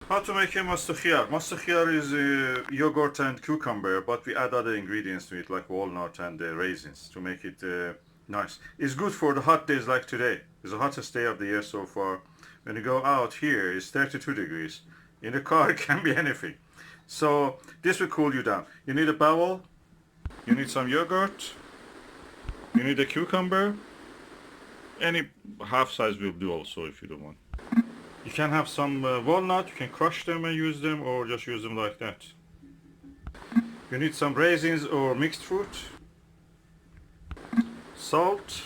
How to make a Mast-o-Khiar? Mast-o-Khiar is yogurt and cucumber, but we add other ingredients to it like walnut and raisins to make it nice. It's good for the hot days like today. It's the hottest day of the year so far. When you go out here, it's 32 degrees. In the car, it can be anything. So this will cool you down. You need a bowl. You need some yogurt. You need a cucumber. Any half size will do also if you don't want. You can have some walnut, you can crush them and use them, or just use them like that. You need some raisins or mixed fruit, salt,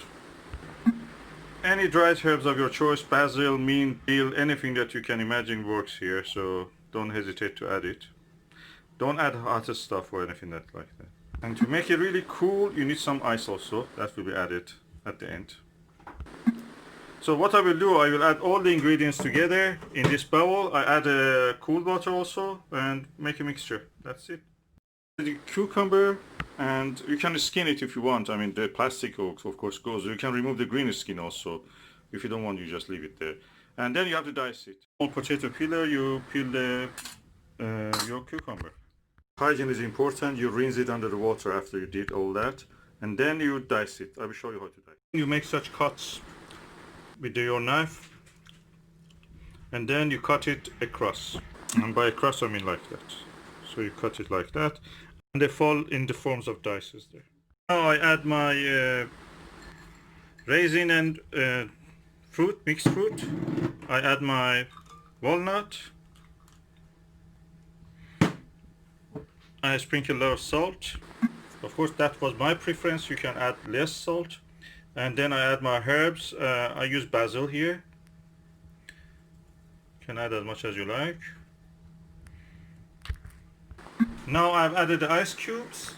any dried herbs of your choice, basil, mint, dill, anything that you can imagine works here, so don't hesitate to add it. Don't add hot stuff or anything like that. And to make it really cool, you need some ice also, that will be added at the end. So what I will do, I will add all the ingredients together in this bowl. I add cool water also and make a mixture. That's it. The cucumber, and you can skin it if you want. I mean, the plastic of course goes. You can remove the green skin also. If you don't want, you just leave it there. And then you have to dice it. On potato peeler, you peel your cucumber. Hygiene is important. You rinse it under the water after you did all that. And then you dice it. I will show you how to dice. You make such cuts with your knife, and then you cut it across, and by across I mean like that. So you cut it like that, and they fall in the forms of dices there. Now I add my raisin and mixed fruit. I add my walnut. I sprinkle a lot of salt. Of course, that was my preference. You can add less salt. And then I add my herbs. I use basil here. You can add as much as you like. Now I've added the ice cubes.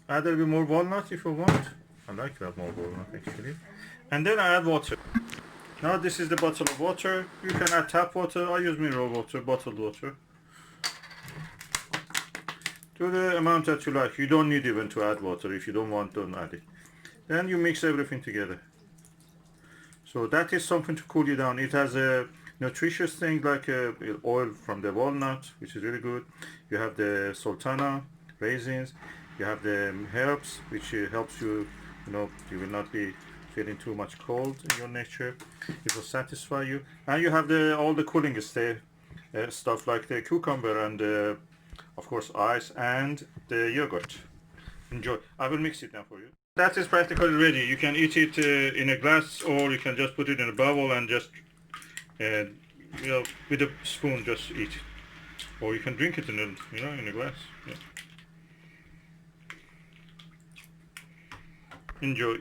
Add a little bit more walnut if you want. I like to have more walnut actually. And then I add water. Now this is the bottle of water. You can add tap water. I use mineral water, bottled water. To the amount that you like. You don't need even to add water. If you don't want, don't add it. Then you mix everything together. So that is something to cool you down. It has a nutritious thing like oil from the walnut, which is really good. You have the sultana, raisins. You have the herbs, which helps you, you will not be feeling too much cold in your nature. It will satisfy you. And you have all the cooling stuff like the cucumber and of course ice and the yogurt. Enjoy. I will mix it now for you. That is practically ready. You can eat it in a glass, or you can just put it in a bowl and just, with a spoon just eat it. Or you can drink it in a glass. Yeah. Enjoy.